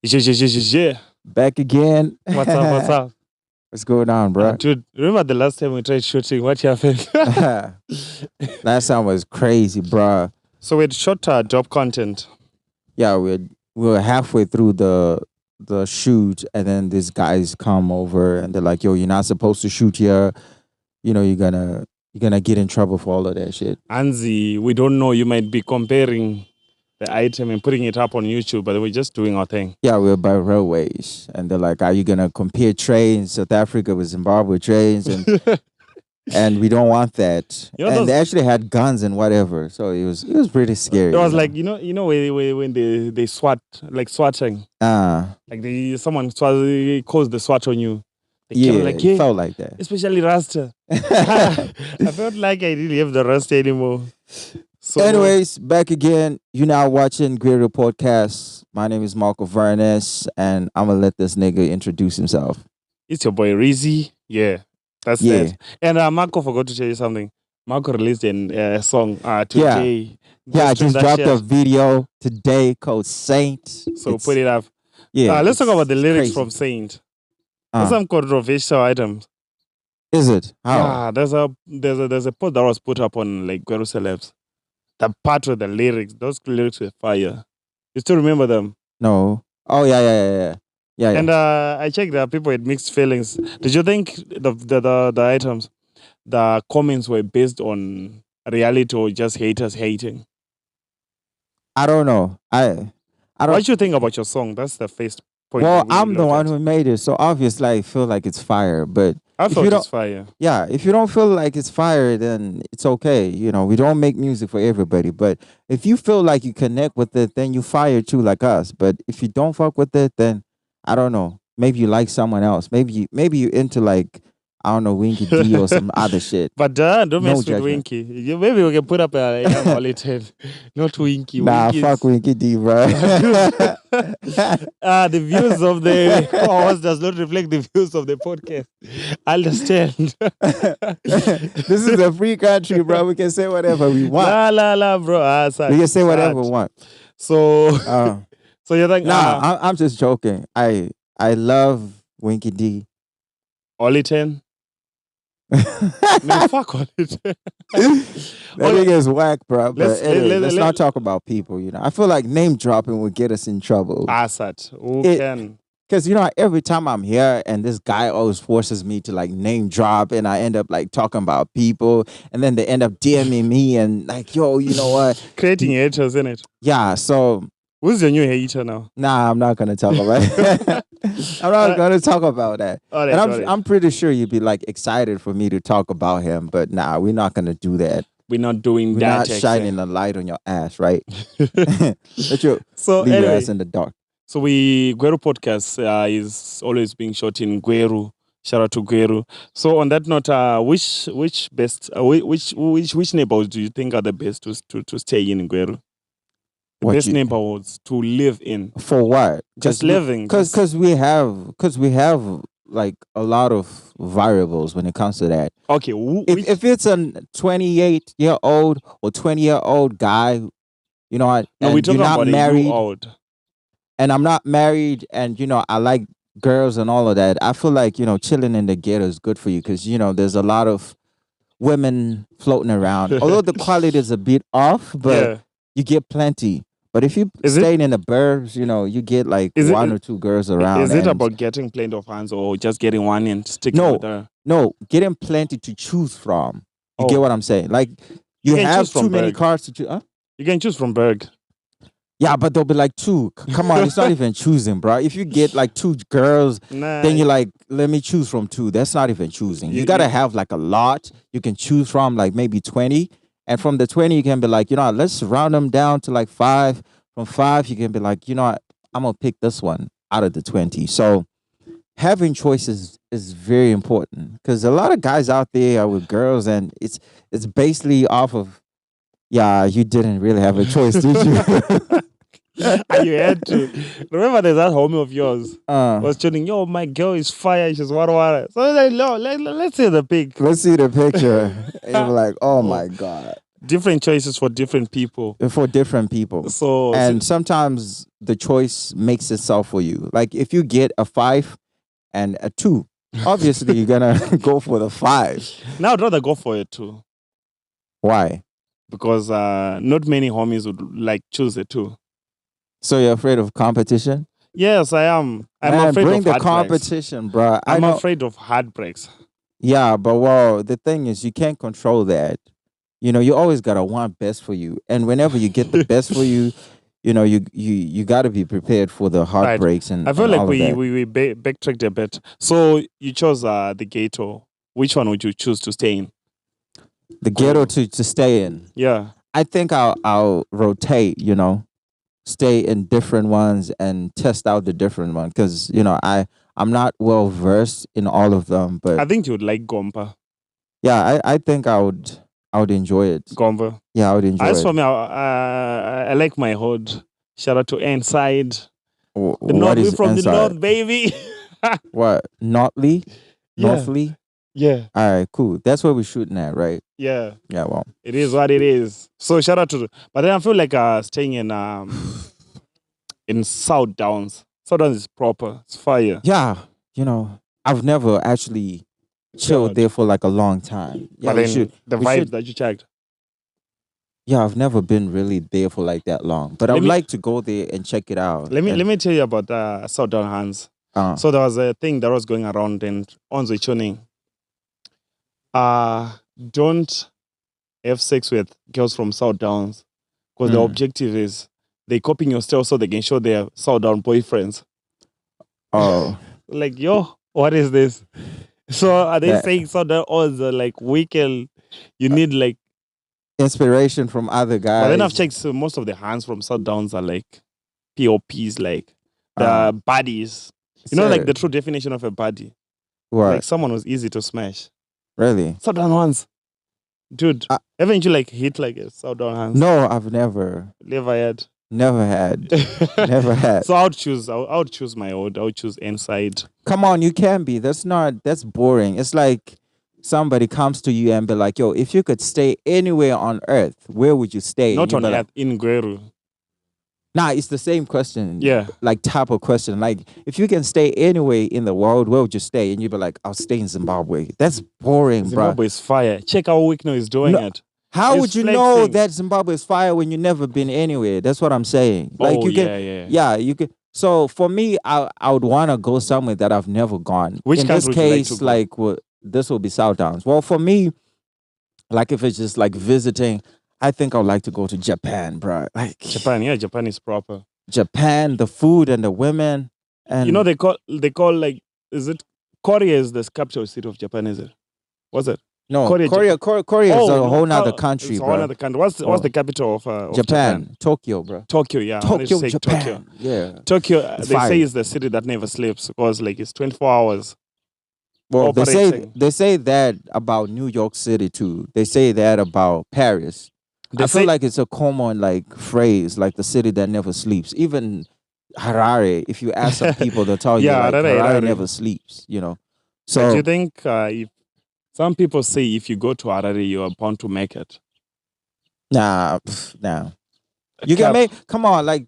Yeah. Back again. What's up? What's up? What's going on, bro? Dude, remember the last time we tried shooting? What happened? Last time was crazy, bro. So we had shot job content. Yeah, we were halfway through the shoot, and then these guys come over and they're like, "Yo, you're not supposed to shoot here. You know, you're gonna get in trouble for all of that shit." Anzi, we don't know. You might be comparing the item and putting it up on YouTube, but we're just doing our thing. Yeah, we're by railways, and they're like, "Are you gonna compare trains, South Africa with Zimbabwe trains?" And we don't want that. You know And those- they actually had guns and whatever, so it was pretty scary. It was like when they swat, like swatting, like someone calls the swat on you. They yeah, came like, it felt like that. especially Rasta. I felt like I didn't have the Rasta anymore. So Anyways, back again. You're now watching Gweru Podcast. My name is Marco Vernes, and I'm gonna let this nigga introduce himself. it's your boy Rizzy. Yeah, that's Yeah. that. And Marco forgot to tell you something. Marco released a song today. Yeah, I Stream just that dropped shit. a video today called Saint. So It's- put it up. Yeah, Let's talk about the it's lyrics crazy. from Saint. Uh, There's some controversial items. Is it? How? Yeah, there's a post that was put up on like Gweru Celebs. The part with the lyrics, those lyrics were fire. You still remember them? No. Oh yeah. And I checked that people had mixed feelings. Did you think the items, the comments were based on reality or just haters hating? I don't know. I don't. What do you think about your song? That's the first point. Well, that we I'm the look one at. who made it, so obviously I feel like it's fire. But I if thought you it's fire. yeah, if you don't feel like it's fire, then it's okay. You know, we don't make music for everybody. But if you feel like you connect with it, then you fire too, like us. But if you don't fuck with it, then I don't know. Maybe you like someone else. Maybe you into like I don't know Winky D or some other shit. But don't No mess with judgment. Winky. Maybe we can put up a young quality, not Winky. Nah, Winky's- fuck Winky D, bro. The views of the host does not reflect the views of the podcast. Understand? This is a free country, bro. We can say whatever we want. La, bro. We can say whatever we want. So, Uh, so you think, nah, I'm just joking. I love Winky D. Oli 10? Man, fuck Oli 10. That nigga is whack, bro. But Let's- anyway, let- let's let- not talk about people. You know, I feel like name dropping would get us in trouble. Assad. Who It- can? Because you know, every time I'm here and this guy always forces me to like name drop, and I end up like talking about people, and then they end up DMing me and like, yo, you know what? Creating haters, in it. Yeah. So Who's your new hater now? nah, I'm not gonna talk about it. I'm not gonna talk about that. All right, And all right. I'm pretty sure you'd be like excited for me to talk about him, but nah, we're not gonna do that. We're not doing We're that. not shining a light on your ass, right? Let you So leave your anyway, ass in the dark. so Gweru Podcast is always being shot in Gweru. Shout out to Gweru. So on that note, which neighborhoods do you think are the best to stay in Gweru? The What best you- neighborhoods to live in. For what? Just living. Because we have like a lot of variables when it comes to that. Okay. If it's a 28-year-old or 20-year-old guy, you know what? no, and we're talking you're not about married, a you old. and I'm not married, and you know I like girls and all of that. I feel like chilling in the ghetto is good for you because there's a lot of women floating around. Although the quality is a bit off, but Yeah. you get plenty. But if you Is it- staying in the burbs, you get like Is it- one or two girls around. Is it and- about getting plenty of hands or just getting one and sticking No. with her? No, getting plenty to choose from. You Oh. get what I'm saying? Like you can have choose from too many Berg. cars to choose. Huh? You can choose from Berg. Yeah, but there'll be like two. Come on, it's not even choosing, bro. If you get like two girls, Nah. then you're like, let me choose from two. That's not even choosing. You You- gotta you- have like a lot you can choose from, like maybe 20. And from the 20, you can be like, let's round them down to like 5. From 5, you can be like, what, I'm gonna pick this one out of the 20. So having choices is very important because a lot of guys out there are with girls, and it's basically off of, yeah, you didn't really have a choice, did you? And you had to. Remember, there's that homie of yours Uh, was tuning, yo, my girl is fire. She's what. So I was like, no, let's see the pic. let's see the picture. And you're like, oh my God. different choices for different people. for different people. So And sometimes the choice makes itself for you. Like if you get a 5 and a 2, obviously you're gonna go for the 5. now I'd rather go for it too. Why? Because not many homies would like choose it too. So you're afraid of competition? Yes, I am. I'm Man, afraid bring of the heartbreaks. competition, bro. I I'm know. afraid of heartbreaks. Yeah, but well, the thing is, you can't control that. You know, you always gotta want best for you, and whenever you get the best for you, you know, you got to be prepared for the Right. heartbreaks I feel and like all of that. we backtracked a bit. So you chose the ghetto. Which one would you choose to stay in? The ghetto to stay in. Yeah. I think I'll rotate. You know, stay in different ones and test out the different one because you know I'm not well versed in all of them, I but think you would like Gompa. yeah, I think I would enjoy it. Gompa. Yeah, I would enjoy As it. for me, I like my hood. Shout out to Inside. The What north, we is from the inside? north, baby. What? Notley? Yeah. Northley? Yeah. All right, cool. That's where we're shooting at, right? Yeah. Yeah, well. It is what it is. So shout out to but then I feel like staying in South Downs. South Downs is proper. It's fire. Yeah, you know, I've never actually chilled God. there for like a long time. Yeah, But we then should. the we vibes should- that you checked. Yeah, I've never been really there for like that long, but I Let would me- like to go there and check it out. Let me tell you about South Down Hands. So there was a thing that was going around and on the tuning. Don't have sex with girls from South Downs because the Mm. objective is they copying your style so they can show their South Down boyfriends. Oh, Like, yo, what is this? So are they Yeah. saying South Down or is like weekend? You need like. inspiration from other guys. But then I've checked. So most of the hands from South Downs are like POPs, like the Uh, bodies. You know, like Sir, the true definition of a body. what? Like someone was easy to smash. Really? South Down ones. Dude, Uh, haven't you like hit like a South Down hands? No, I've never Never had, had. never had. So I would choose my old. I would choose inside. Come on, you can be. That's boring. It's like somebody comes to you and be like, yo, if you could stay anywhere on earth, where would you stay? Not And you'd on be like, earth, in Gweru. nah, it's the same question. Yeah. Like type of question. Like if you can stay anywhere in the world, where would you stay? And you'd be like, I'll stay in Zimbabwe. That's boring, bro. Zimbabwe is fire. Check how Wickno is doing No, it. How He's would you know flexing. that Zimbabwe is fire when you've never been anywhere? That's what I'm saying. Like Oh, you can, yeah. yeah, you can. So for me, I would want to go somewhere that I've never gone. Which in this country would you like case, to go? like this will be South Downs. Well, for me, like if it's just like visiting, I think I would like to go to Japan, bro. Like Japan, yeah, Japan is proper. Japan, the food and the women, and You know, they call like, is it Korea is the capital city of Japan, is it? Was it? no Korea, Korea is a no, whole nother oh, country, it's a whole bro. other country. What's Oh. the capital of Japan, Tokyo, bro. Tokyo, yeah. I wanted to Tokyo, say Japan. Tokyo. Yeah. Tokyo, It's they fire. say is the city that never sleeps because like it's 24 hours. Well, Operating. they say that about New York City too. They say that about Paris. They I say feel like it's a common like phrase, like the city that never sleeps. Even Harare, if you ask some people, they'll tell Yeah, you like Harare. Harare never sleeps. You know. do So you think if some people say if you go to Harare, you are bound to make it? nah. You can Cap. make. Come on, like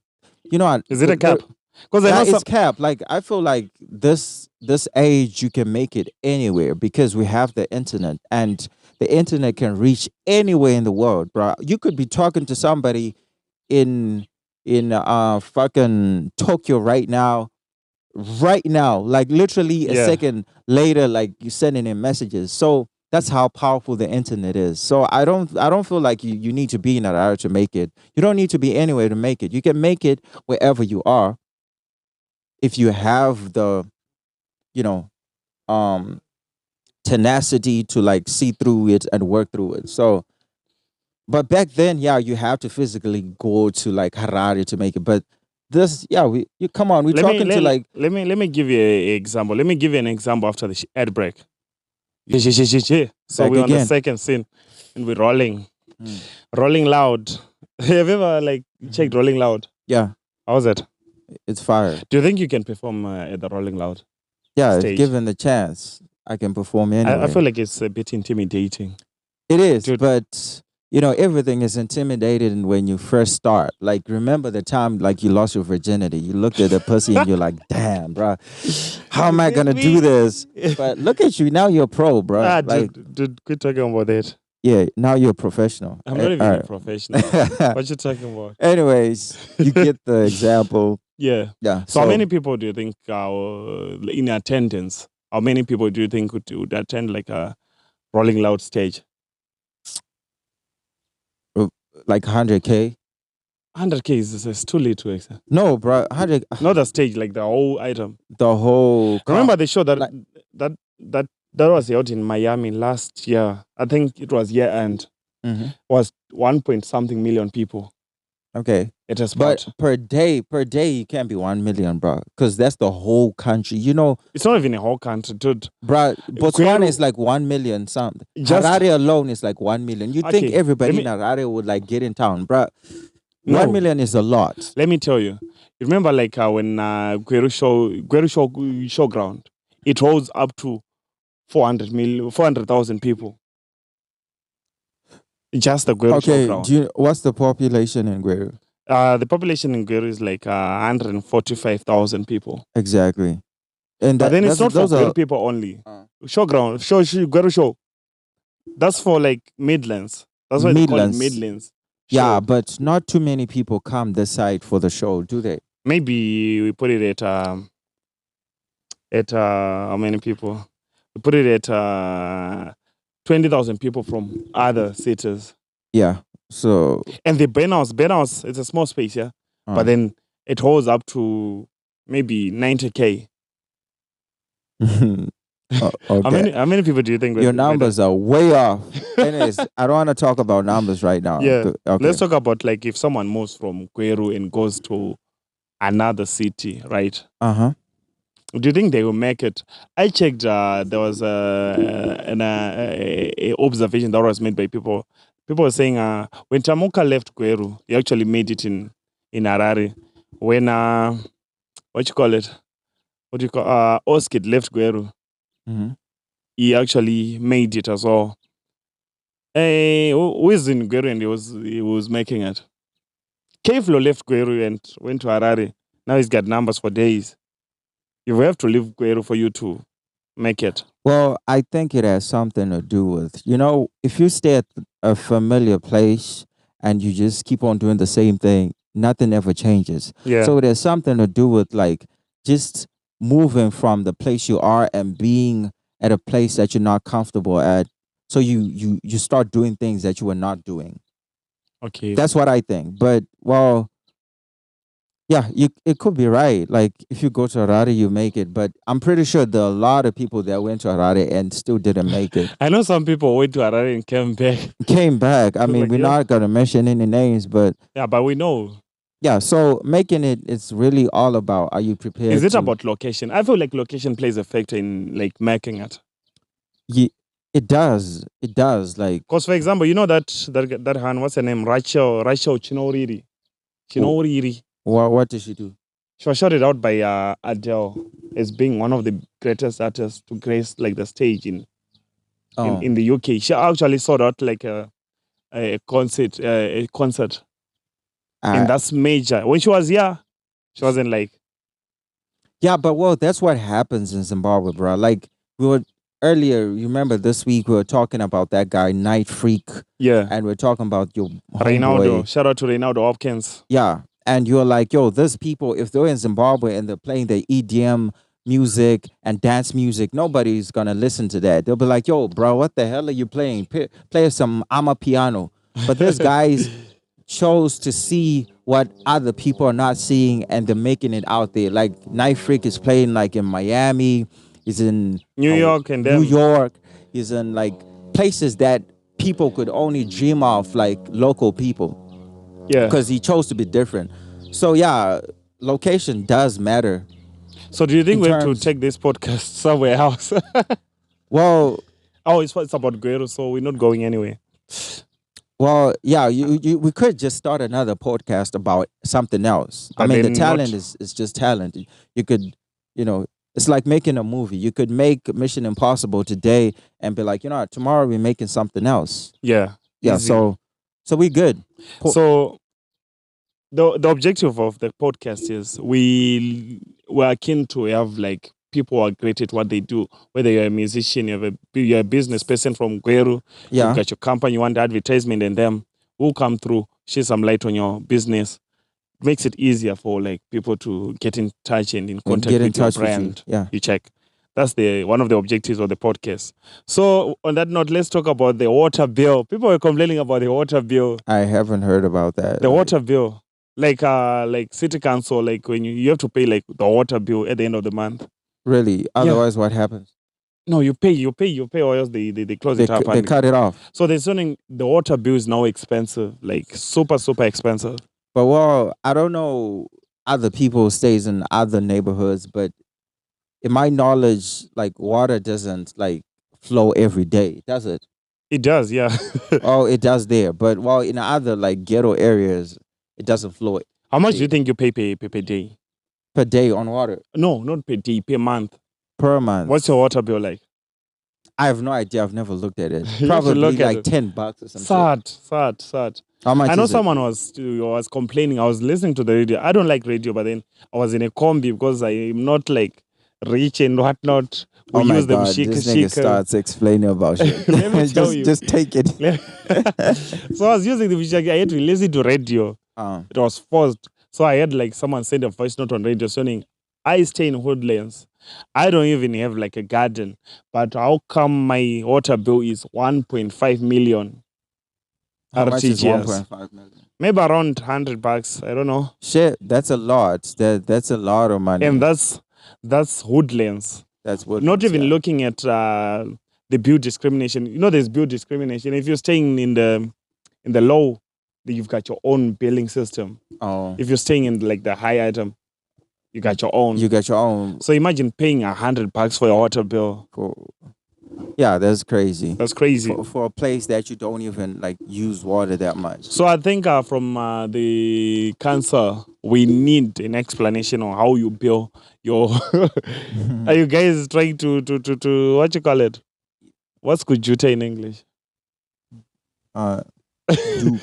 you know. Is it a cap? Because I know That some. is cap. Like I feel like this age you can make it anywhere because we have the internet and the internet can reach anywhere in the world, bro. You could be talking to somebody in fucking Tokyo right now, like literally a Yeah. second later, like you sending in messages. So that's how powerful the internet is. So I don't feel like you need to be in Harare to make it. You don't need to be anywhere to make it. You can make it wherever you are if you have the, you know, tenacity to like see through it and work through it. So, but back then, yeah, you have to physically go to like Harare to make it. But this, yeah, you come on, we're talking to like, let me give you an example. Let me give you an example after the ad break. Yeah. So Back we're on the again. second scene and we're rolling. Mm. Rolling Loud. Have you ever like checked Rolling Loud? yeah, How's it? it's fire. Do you think you can perform at the Rolling Loud? Yeah, Stage. if given the chance, I can perform anywhere. I feel like it's a bit intimidating. it is, Dude. but everything is intimidating when you first start. Like, remember the time like you lost your virginity. You looked at the pussy and you're like, damn, bro, how am Is I this gonna do me? this? But look at you now. You're a pro, bro. Like, Dude, quit talking about that. yeah, now you're a professional. I'm not All even a right. professional. What you talking about? Anyways, you get the example. Yeah. Yeah. So how So many people do you think are in attendance? How many people do you think would attend like a Rolling Loud stage? like 100K. 100K is too little. No, bro. 100. Not the stage, like the whole item. The whole. Remember the show Like, that that that was out in Miami last year. I think it was year end. mhm. Was 1 point something million people Okay. at a But spot. per day, you can't be 1 million, bro, because that's the whole country. It's not even a whole country, dude. Bro, Botswana Gweru, is like 1 million something. just Harare alone is like 1 million. You think okay. Let everybody in me Harare would like get in town, bro? no. 1 million is a lot. Let me tell you. You remember like when Gweru showground, it holds up to 400,000 people. Just the Gweru Okay, showground. what's the population in Gweru? The population in Gweru is like 145,000 people. Exactly. And But then it's not for those are Gweru people only. uh, Showground, Gweru show. That's for like Midlands. That's why they call it Midlands. Midlands. Yeah, Show. but not too many people come this side for the show, do they? Maybe we put it at how many people? We put it at 20,000 people from other cities. Yeah. So And the Ben House, it's a small space, yeah. But then it holds up to maybe 90K. okay. How many people do you think? Your numbers are way off. Anyways, I don't want to talk about numbers right now. Yeah. Okay. Let's talk about like if someone moves from Gweru and goes to another city, right? Uh-huh. Do you think they will make it? I checked. There was a observation that was made by people. People were saying when Tamuka left Gweru, he actually made it in Harare. When what you call it? What do you call Oskid left Gweru, Mhm. he actually made it as well. Who is in Gweru and he was making it? Keflo left Gweru and went to Harare. Now he's got numbers for days. You have to leave Gweru for you to make it. Well, I think it has something to do with, if you stay at a familiar place and you just keep on doing the same thing, nothing ever changes. Yeah. So there's something to do with like just moving from the place you are and being at a place that you're not comfortable at. So you start doing things that you were not doing. Okay. That's what I think. But well, yeah, it could be right. Like if you go to Harare, you make it. But I'm pretty sure there are a lot of people that went to Harare and still didn't make it. I know some people went to Harare and came back. Came back. I mean, Like, we're yeah. not gonna mention any names, but Yeah, but we know. yeah. So making it's really all about, are you prepared? Is it about location? I feel like location plays a factor in like making it. It does. It does. Like, Because for example, you know that Han, what's her name? Rachel Chinoriri. what did she do? She was shouted out by Adele as being one of the greatest artists to grace like the stage in the UK. She actually sold out like a concert, and that's major. When she was here, she wasn't like. Yeah, but well, that's what happens in Zimbabwe, bro. Like we were earlier, you remember this week we were talking about that guy, Night Freak. Yeah. And we're talking about your Reynaldo. homeboy. Shout out to Reynaldo Hopkins. Yeah. And you're like, yo, these people, if they're in Zimbabwe and they're playing the EDM music and dance music, nobody's gonna listen to that. They'll be like, yo, bro, what the hell are you playing? Play some piano. But these guys chose to see what other people are not seeing and they're making it out there. Like Night Freak is playing like in Miami, he's in New York and New York, he's in like places that people could only dream of, like local people. Yeah. Because he chose to be different. So yeah, location does matter. So do you think we have to take this podcast somewhere else? Well, it's about Gweru, so we're not going anywhere. Well, yeah, we could just start another podcast about something else. But I mean, the then talent what? is just talent. You could, it's like making a movie. You could make Mission Impossible today and be like, tomorrow we're making something else. Yeah. Yeah. Easy. So So we good. So the objective of the podcast is we are keen to have like people who are great at what they do. Whether you're a musician, you're a business person from Gweru, you've Yeah. got your company, you want advertisement, and them who come through, shed some light on your business. Makes it easier for like people to get in touch and in And contact get in with your touch with you. brand. Yeah. You check. That's the one of the objectives of the podcast. So on that note, let's talk about the water bill. People were complaining about the water bill. I haven't heard about that. The water bill. Like city council, like when you have to pay like the water bill at the end of the month. Really? Otherwise, what happens? No, you pay, or else they close They, it up. they And cut it off. so they're saying the water bill is now expensive, like super, super expensive. But well, I don't know other people stays in other neighborhoods, but in my knowledge, like water doesn't like flow every day, does it? It does, yeah. Oh, it does there. But well, in other like ghetto areas, it doesn't flow How much do you think you pay per day? per day on water, No, not per day, per month. per month. What's your water bill like? I have no idea. I've never looked at it. You have to Probably look at like it. $10 or something. Sad. How much I know is it? someone was complaining. I was listening to the radio. I don't like radio, but then I was in a combi because I am not like rich and whatnot. We Oh my use them God, shika this nigga shika. starts explaining about shit. Let me tell you. Just take it. So I was using the shika. I had to listen to radio. It was forced. So I had like someone send a voice note on radio saying, I stay in Woodlands. I don't even have like a garden. But how come my water bill is 1.5 million? How much is RTGS. 1.5 million? Maybe around $100. I don't know. Shit, that's a lot. That's a lot of money. And that's Woodlands. That's what. Not even looking at the bill discrimination. You know, there's bill discrimination. If you're staying in the low, you've got your own billing system. Oh, If you're staying in like the high item, you got your own. you got your own. So imagine paying $100 for your water bill. Yeah, that's crazy. That's crazy. For a place that you don't even like use water that much. So I think from the council, we need an explanation on how you bill your. Are you guys trying to what you call it? What's kujute in English? Dupe.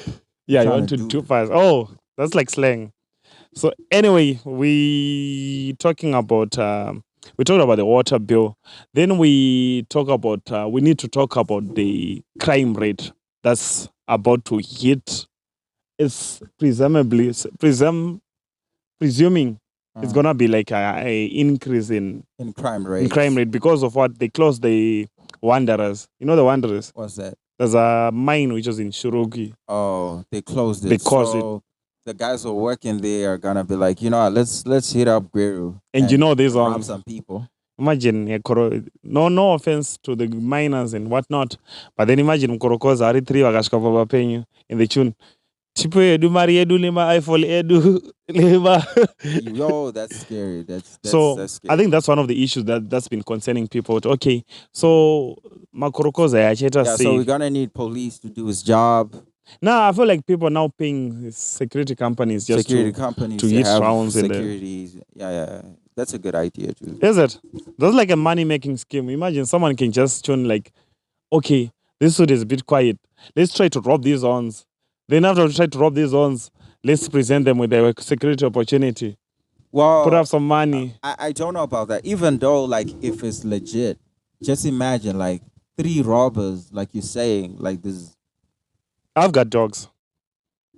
Yeah, you Trying want to to dupe. do fast. Oh, that's like slang. So anyway, we talked about the water bill. Then we need to talk about the crime rate that's about to hit. It's presuming it's gonna be like a increase in crime rate. crime rate because of what they closed the Wanderers. You know the Wanderers. What's that? There's a mine which was in Shurugi. Oh, they closed it. They closed so the guys who are working there are gonna be like, you know, what, let's hit up Gweru And you know there's rob some people. Imagine no offense to the miners and whatnot, but then imagine mkorokoza ari 3 wakashika papa penyu in the tune. Chipo edu mari edu lima iPhone edu lima. Yo, that's scary. That's So scary. I think that's one of the issues that's been concerning people. Okay, so makorokoza yacheta Yeah, so we're gonna need police to do his job. Now I feel like people are now paying security companies just security to companies to hit have rounds in there. securities. Yeah. That's a good idea too. Is it? That's like a money-making scheme. Imagine someone can just tune like, okay, this suit is a bit quiet. Let's try to rob these ones. Then after we try to rob these ones, let's present them with a security opportunity. Well, Put up some money. I don't know about that. Even though, like, if it's legit, just imagine like 3 robbers, like you're saying, like this. I've got dogs.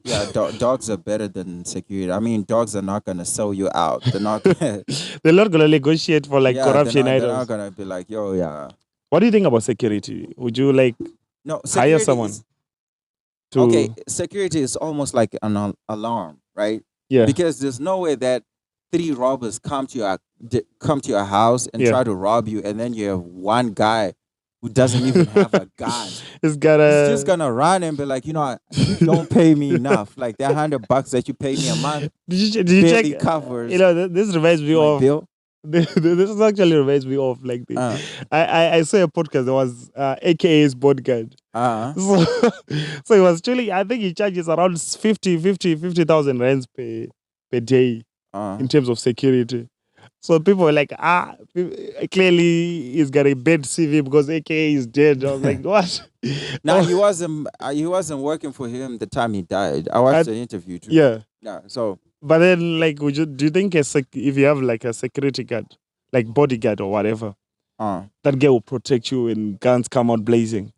Yeah, dogs are better than security. I mean, dogs are not gonna sell you out. They're not. They're not gonna negotiate for like corruption they're items. not gonna be like, yo, yeah. What do you think about security? Would you like No, hire someone to? Okay, security is almost like an alarm, right? Yeah. Because there's no way that 3 robbers come to your house and try to rob you, and then you have one guy who doesn't even have a gun. He's just gonna run and be like, you know, you don't pay me enough. Like that $100 that you pay me a month Did you barely check? covers You know, this reminds me my of. bill. This actually reminds me of like I saw a podcast. There was AKA's podcast. So he was actually, I think he charges around 50,000 rands per day in terms of security. So people were like, clearly he's got a bad CV because AKA is dead. I was like, what? Now Oh, he wasn't working for him the time he died. I watched I- the interview too. yeah. Yeah. So But then, like, do you think if you have like a security guard, like bodyguard or whatever, uh that guy will protect you when guns come out blazing?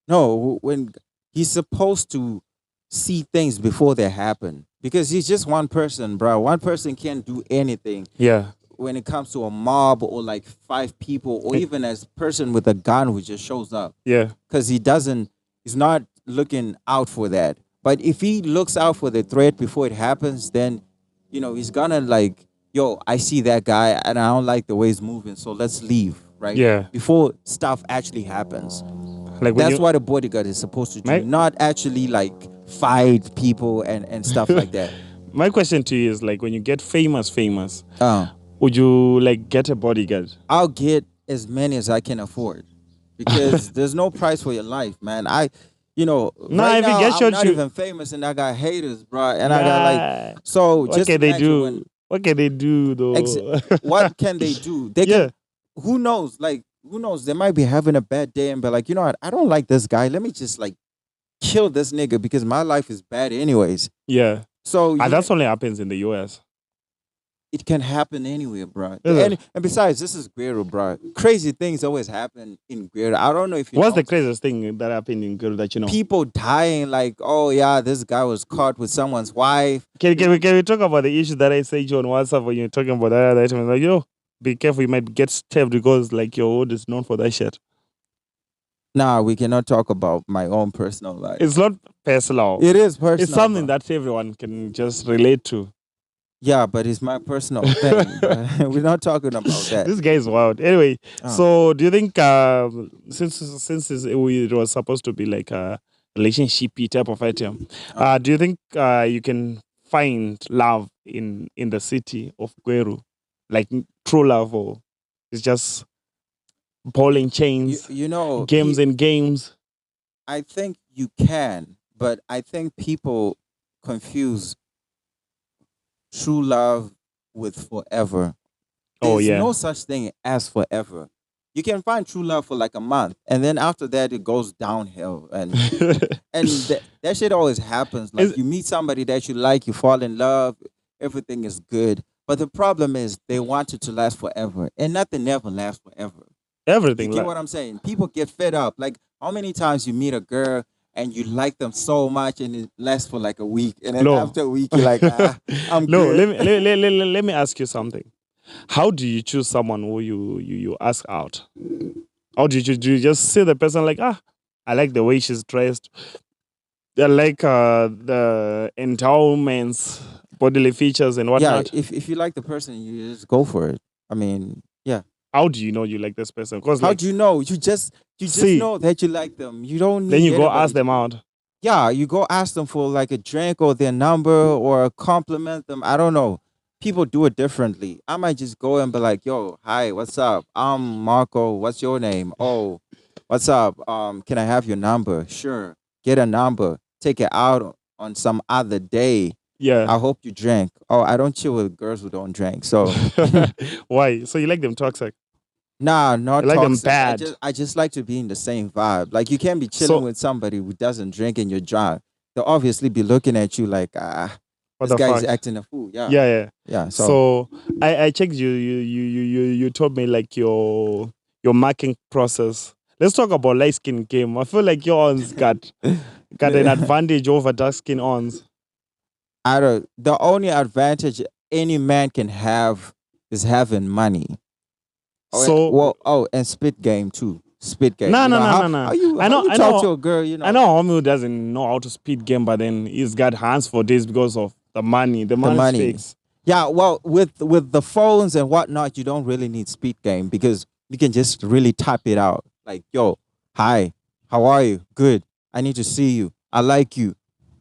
no, when he's supposed to see things before they happen because he's just one person, bro. One person can't do anything Yeah. when it comes to a mob or like five people or even as person with a gun who just shows up Yeah. because he's not looking out for that. But if he looks out for the threat before it happens, then he's gonna like, yo, I see that guy and I don't like the way he's moving, so let's leave, right? Yeah. Before stuff actually happens. Like when That's you what a bodyguard is supposed to do, my not actually like fight people and stuff like that. my question to you is like when you get famous, Uh, would you like get a bodyguard? I'll get as many as I can afford because there's no price for your life, man. Nah, Right if you now get I'm shot, not you even famous and I got haters, bro. And I got like, nah. so What just can they imagine do? when, What can they do ex- though? what can they do? They Yeah. can, who knows? Like, who knows? They might be having a bad day and be like, you know what? I don't like this guy. Let me just like kill this nigga because my life is bad anyways. Yeah. So And that's only happens in the US. it can happen anywhere, bro. Is it? And besides, this is Gweru, bro. Crazy things always happen in Gweru. I don't know if you What's know. the craziest thing that happened in Guru that you know? People dying like, oh yeah, this guy was caught with someone's wife. Can we talk about the issue that I said you on WhatsApp when you're talking about that item? Like, yo, be careful, you might get stabbed because like your hood is known for that shit. Nah, we cannot talk about my own personal life. It's not personal. It is personal. It's something bro. that everyone can just relate to. Yeah, but it's my personal thing. Bro. We're not talking about that. This guy is wild. Anyway, Oh. so do you think it was supposed to be like a relationshipy type of item, do you think you can find love in the city of Gweru, like true love, or it's just bowling You, chains, you know, games and games? I think you can, but I think people confuse true love with forever. Oh There's yeah, no such thing as forever. You can find true love for like a month, and then after that, it goes downhill. And that shit always happens. Like Is- you meet somebody that you like, you fall in love, everything is good. But the problem is they want it to last forever, and nothing ever lasts forever. You everything. get what I'm saying? People get fed up. Like how many times you meet a girl and you like them so much and it lasts for like a week, and then No. after a week you're like, I'm No, good. let me ask you something. How do you choose someone who you ask out? How do you choose? Do you just see the person like, I like the way she's dressed. I like the endowments, bodily features, and Yeah, whatnot. if you like the person, you just go for it. I mean, yeah. How do you know you like this person? Because How like, do you know? You just See. know that you like them. You don't need then you go anybody ask them to- out. Yeah, you go ask them for like a drink or their number or compliment them. I don't know. People do it differently. I might just go and be like, "Yo, hi, what's up? I'm Marco. What's your name? Oh, what's up? Can I have your number? Sure. Get a number. Take it out on some other day. Yeah. I hope you drink. Oh, I don't chill with girls who don't drink. So Why? So you like them toxic? nah, not You like them toxic. bad. I just like to be in the same vibe. Like you can't be chilling So- with somebody who doesn't drink and you're drunk. They'll obviously be looking at you like, What this the guy's fuck? acting a fool. Yeah. Yeah. Yeah. So I checked you told me like your marking process. Let's talk about light skin game. I feel like your ons got an advantage over dark skin ons. The only advantage any man can have is having money. And spit game too. Spit game. No, You no, know, no, how, no, no. How you, I how know- you I talk know- to a girl, you know. I know homie who doesn't know how to speed game, but then he's got hands for this because of the money. The money money. stakes. Yeah, well, with the phones and whatnot, you don't really need speed game because you can just really type it out. Like, yo, hi, how are you? Good. I need to see you. I like you.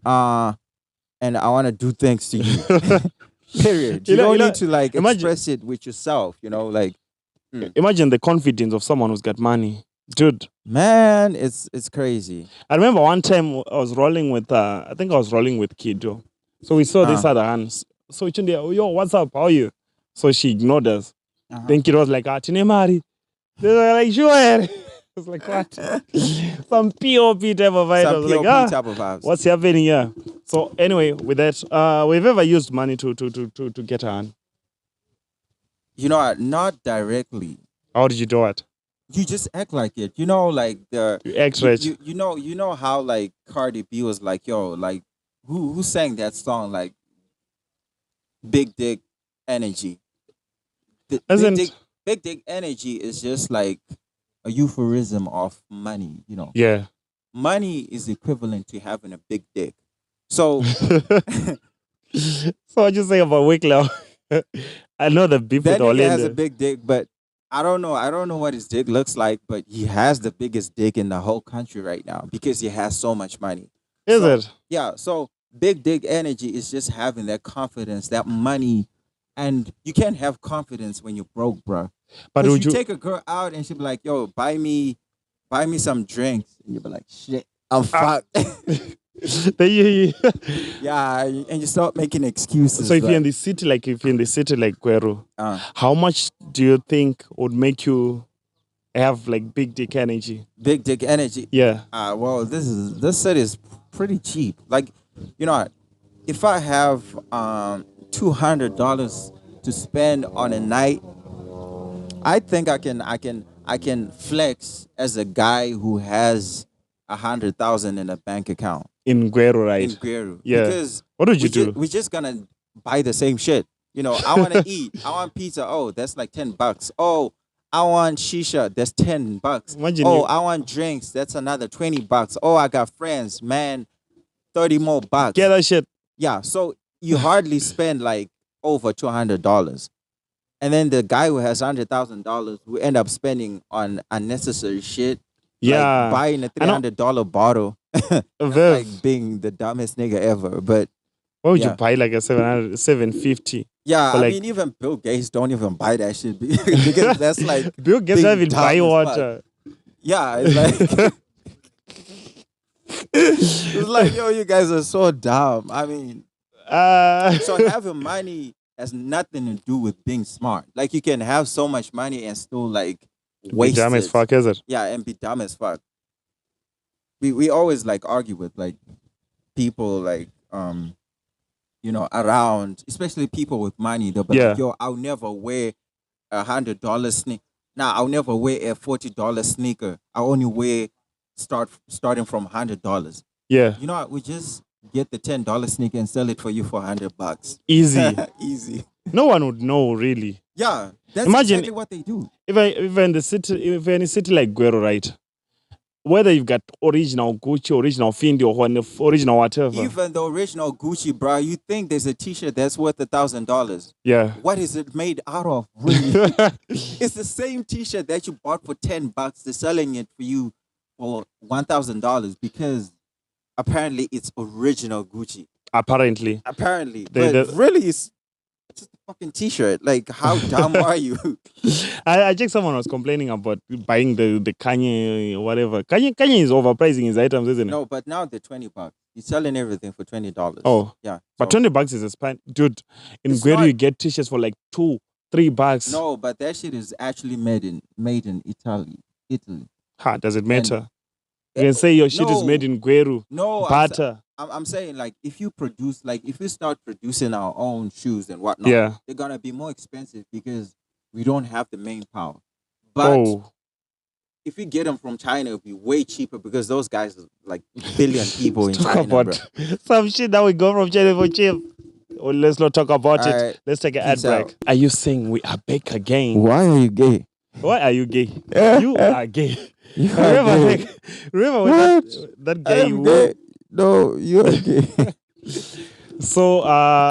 And I want to do things to you. Period. You don't need to like imagine- express it with yourself, like, Imagine the confidence of someone who's got money. Dude, man, it's crazy. I remember one time I was rolling with I think I was rolling with Kido. So we saw this other hands. So Chindi, yo, what's up? How are you? So she ignored us. Uh-huh. Then kid was like, ah, Tinemari. They were like, sure. I was like, what? Some POP type of vibe. I Some was like, POP type of vibes. what's happening here? So anyway, with that, we've ever used money to get her hand. You know what? Not directly. How did you do it? You just act like it. You know, like the You act rich. you know how like Cardi B was like, yo, like who sang that song like Big Dick Energy? Isn't Big Dick Energy is just like a euphemism of money, you know. yeah. Money is equivalent to having a big dick. So So what you say about Wicklow? I know the beef that with nigga has a Orlando. big dick, but I don't know. I don't know what his dick looks like, but he has the biggest dick in the whole country right now because he has so much money. Is So, it? yeah. So big dick energy is just having that confidence, that money, and you can't have confidence when you're broke, bruh. But Because would you you take a girl out and she be like, "Yo, buy me some drinks," and you be like, "Shit, I'm Ah. fucked." Then Yeah, and you start making excuses. so if you're in like, the city, like if you're in the city like Gweru, uh, how much do you think would make you have like big dick energy? big dick energy. Yeah. Well, this set is pretty cheap. Like, you know, what? If I have $200 to spend on a night, I think I can flex as a guy who has 100,000 in a bank account In Gweru, in right? Gweru. Yeah. Because What would you do? we're just gonna buy the same shit. You know, I want to eat. I want pizza. Oh, that's like $10. Oh, I want shisha. That's $10. Imagine Oh, you I want drinks. That's another $20. Oh, I got friends. Man, 30 more bucks. get that shit. Yeah. So you hardly spend like over $200. And then the guy who has $100,000 will end up spending on unnecessary shit, like Yeah. buying a I know. $300 bottle. That's Viv, like being the dumbest nigga ever. But why would you yeah. buy like a 700, 750? yeah, But I like- mean, even Bill Gates don't even buy that shit because that's like, Bill Gates being don't even dumb buy as fuck. water. yeah, it's like, it's like, yo, you guys are so dumb. I mean, so having money has nothing to do with being smart. Like, you can have so much money and still like be waste dumb as it. fuck, is it? Yeah, and be dumb as fuck. We always like argue with like people like you know, around, especially people with money. They'll be Yeah. like, yo, I'll never wear $100 sneaker. Nah, I'll never wear a $40 sneaker. I only wear starting from $100. Yeah. You know what? We just get the $10 sneaker and sell it for you for $100. Easy. Easy. No one would know really. Yeah, that's Imagine- exactly what they do. If you're in the city, if you're in a city like Gweru, right? Whether you've got original Gucci, original Fendi, or original whatever. Even the original Gucci, bro, you think there's a T-shirt that's worth $1,000? Yeah. What is it made out of? Really? It's the same T-shirt that you bought for $10. They're selling it for you for $1,000 because apparently it's original Gucci. Apparently. Apparently, They- but really, it's just a fucking T-shirt. Like, how dumb are you? I checked someone was complaining about buying the Kanye whatever. Kanye is overpricing his items, isn't it? No, but now they're $20. He's selling everything for $20. Oh. yeah. But so- $20 is a span. Dude, in It's Gweru not- you get t-shirts for like $2-3. no, but that shit is actually made in Italy. Italy. Ha, does it matter? You can say your shit is No. made in Gweru. No, Butter. I'm saying, like, if you produce, like, if we start producing our own shoes and whatnot, Yeah. they're gonna be more expensive because we don't have the main power. But Oh. if we get them from China, it'll be way cheaper because those guys are like billion people in Talk China. about bro. some shit that we go from China for cheap. Well, let's not talk about it. Alright. Let's take an ad Peace break. out. Are you saying we are back again? Why are you gay? Why are you gay? You are gay. You Remember when that gay I'm gay. No, you're gay. So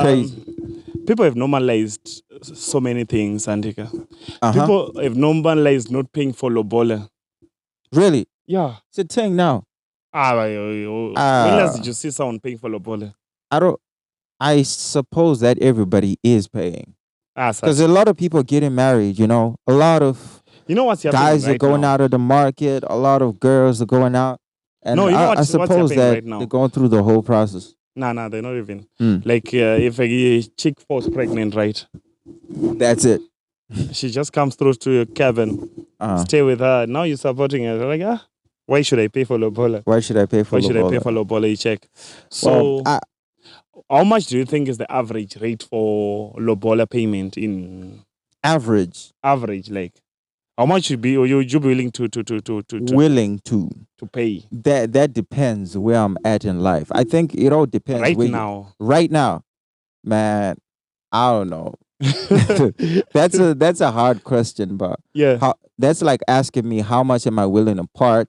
Crazy. people have normalized so many things, Antika. Uh-huh. People have normalized not paying for lobola. Really? Yeah. It's a thing now. When last did you see someone paying for lobola? I suppose that everybody is paying. Because a lot of people getting married, you know. A lot of you know what's happening guys right are going now? out of the market. A lot of girls are going out. And No, you know I what's suppose happening that right now? they're going through the whole process. Nah, they're not even. Hmm. Like if a chick falls pregnant, right? That's it. She just comes through to your cabin, Uh, stay with her. Now you're supporting her. Like, why should I pay for Lobola? why should I pay for Why should I pay for Lobola? Lobola? You check. Well, So, how much do you think is the average rate for Lobola payment in average, average? Like, how much you be willing willing to pay that depends where I'm at in life. I think it all depends right where you now? right now, man. I don't know. That's a hard question, but Yeah. how that's like asking me how much am I willing to part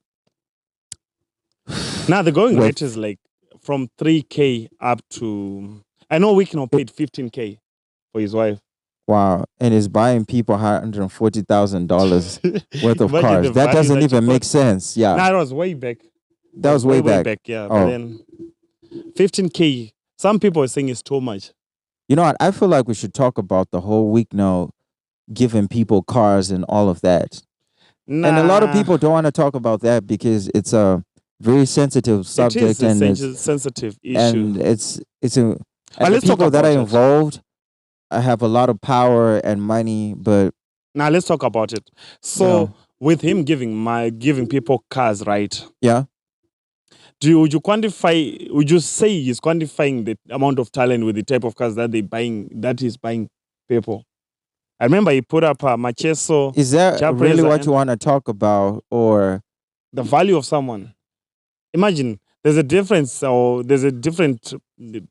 Now the going with. rate is like from 3K up to. I know Wickno paid 15K for his wife. Wow, and is buying people $140,000 worth of Imagine cars. the That value doesn't that you even make got. sense. Yeah, Nah, it was way back. that was Way, way way back. back, yeah. But Oh, then 15K, some people are saying it's too much. you know what? I feel like we should talk about the whole week now, giving people cars and all of that. And a lot of Nah, people don't want to talk about that because it's a very sensitive it is subject, a and it's sensitive issue. and it's a But and the let's talk people that are about it. involved have a lot of power and money, but Now let's talk about it. you So know, with him giving people cars, right? yeah. Would you quantify? Would you say he's quantifying the amount of talent with the type of cars that he's buying people? I remember he put up Macheso, Is that really Chapreza, what and you want to talk about, or the value of someone. Imagine there's a difference, or there's a different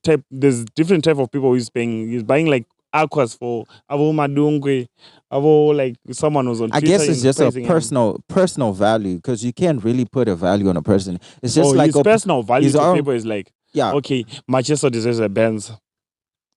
type. There's different type of people who's paying. He's buying like aquas for Avo Madungwe, Avo like someone who's on I Twitter guess it's and just a praising him. personal value because you can't really put a value on a person. It's just Oh, like his personal value his to own, people is like, yeah, okay, Macheso deserves a Benz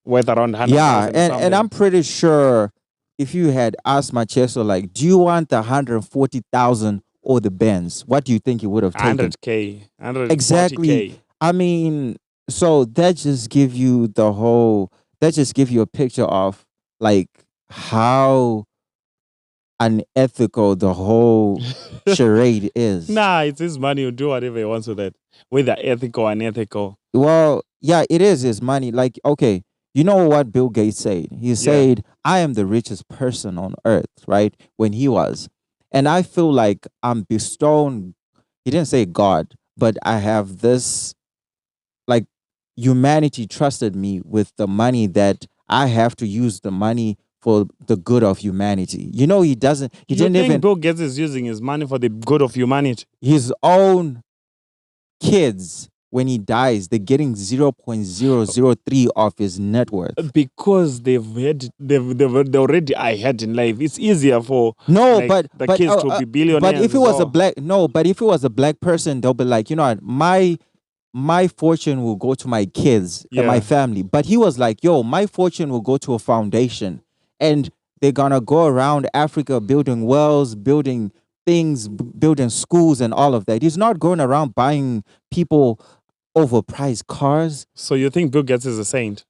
worth around hundred yeah, thousand or and I'm something. pretty sure if you had asked Manchester like, do you want the 140,000 or the Benz? What do you think he would have taken? 100K, Exactly. 140K. I mean, so that just give you the whole. That just give you a picture of like how unethical the whole charade is. Nah, it's his money. You do whatever he wants with it, whether ethical or unethical. Well, yeah, it is his money. Like, okay, you know what Bill Gates said? He Yeah. said, I am the richest person on earth, right? When he was. And I feel like I'm bestowing, he didn't say God, but I have this, like, humanity trusted me with the money that I have to use the money for the good of humanity. You know, he You didn't think even, Bill Gates is using his money for the good of humanity? his own kids, when he dies, they're getting 0.003 of his net worth. Because they're already ahead in life. It's easier for No, like the but kids to be but billionaires if it as was a well. black no, but if it was a black person, they'll be like, you know what, my fortune will go to my kids and my Yeah. family. But he was like, yo, my fortune will go to a foundation, and they're gonna go around Africa building wells, building things, building schools, and all of that. He's not going around buying people overpriced cars. So you think Bill Gates is a saint?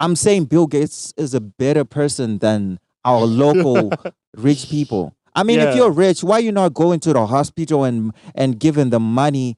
I'm saying Bill Gates is a better person than our local rich people. I mean, if Yeah. you're rich, why you not going to the hospital and giving them money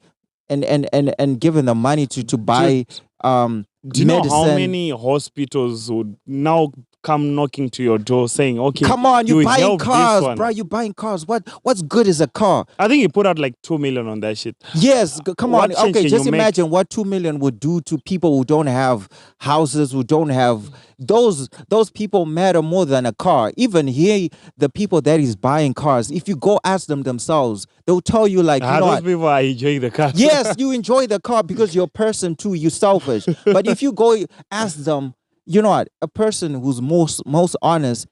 and giving them money to buy Do you know how medicine? many hospitals would now come knocking to your door saying, okay, Come on, you you buying help this cars, one? bro. You buying cars. What's good is a car? I think he put out like 2 million on that shit. Yes, come What on. change Okay, can just you make? imagine what 2 million would do to people who don't have houses, who don't have those people matter more than a car. Even here, the people that is buying cars, if you go ask them themselves, they'll tell you like, you know Those what? people are enjoying the car. Yes, you enjoy the car because you're a person too. You're selfish. But if you go ask them, you know what? A person who's most honest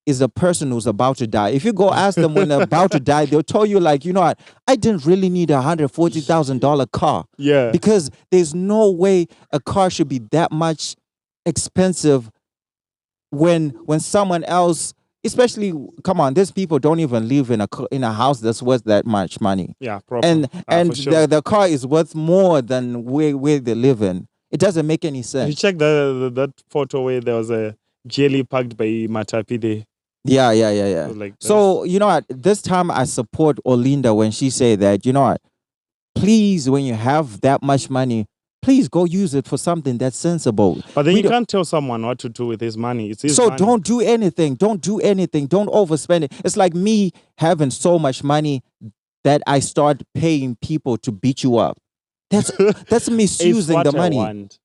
is a person who's about to die. If you go ask them when they're about to die, they'll tell you like, you know what? I didn't really need $140,000 car Yeah. because there's no way a car should be that much expensive when someone else, especially, come on, these people don't even live in a house that's worth that much money, Yeah, proper. and For sure. the car is worth more than where they live in. It doesn't make any You sense. check that photo where there was a jelly packed by Matapide. Yeah. So like So you know what? This time I support Olinda when she say that. You know what? Please, when you have that much money, please go use it for something that's sensible. But then We you don't- can't tell someone what to do with his money. It's his so money. don't do anything. Don't do anything. Don't overspend it. It's like me having so much money that I start paying people to beat you up. That's It's misusing what the I money. want,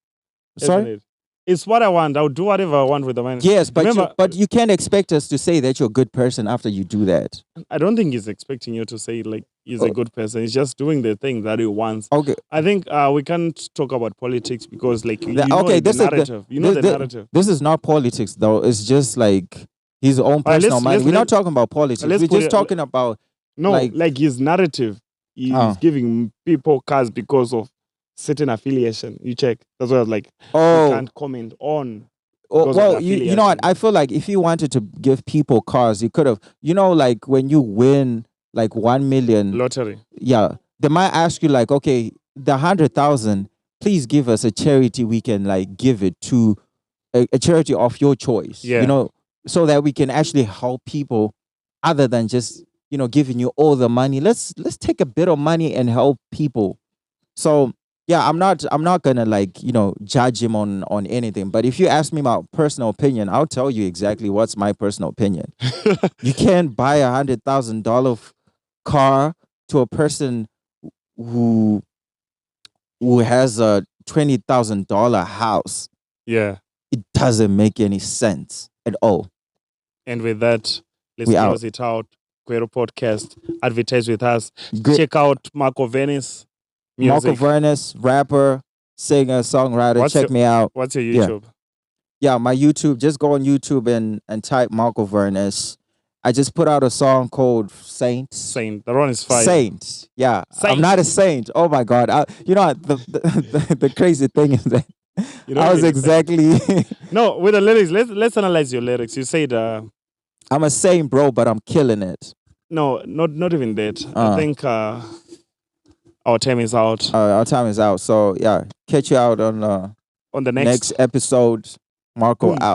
Sorry? isn't it? It's what I want. I'll do whatever I want with the money. Yes, but Remember, you can't expect us to say that you're a good person after you do that. I don't think he's expecting you to say like he's a Oh. good person. He's just doing the thing that he wants. Okay. I think we can't talk about politics because like you The- know okay, the this is the- narrative. You know the This- narrative. This is not politics though. It's just like his own right, personal money. We're not let's- talking about politics. let's We're put just it- talking about No, like- like his narrative. He's Oh. giving people cars because of certain affiliation. You check. That's why I was like, you oh, can't comment on. oh, because of well, the you know what? affiliation. I feel like if he wanted to give people cars, he could have. You know, like when you win like 1 million, Lottery. yeah, they might ask you like, okay, the 100,000, please give us a charity we can like give it to a charity of your choice. Yeah. You know, so that we can actually help people other than just, you know, giving you all the money. Let's take a bit of money and help people. So yeah, I'm not gonna like, you know, judge him on anything. But if you ask me my personal opinion, I'll tell you exactly what's my personal opinion. You can't buy $100,000 car to a person who has a $20,000 house. Yeah. It doesn't make any sense at all. And with that, let's We out. close it out. Gweru Podcast. Advertise with us. Gre- Check out Marco Venice Marco music. Vernes, rapper, singer, songwriter. What's Check your- me out. What's your Yeah. YouTube? Yeah, my YouTube. Just go on YouTube and type Marco Vernes. I just put out a song called Saints. Saint. The one is fire. Saint. Yeah, Saint. I'm not a saint. Oh my God. You know what, the crazy thing is that You don't I was need to say- exactly. No, with the lyrics, let's analyze your lyrics. You said I'm a saint, bro, but I'm killing it. no, not even that. I Uh. think our time is out. Our time is out. So yeah, catch you out on On the next episode. Marco Boom. out.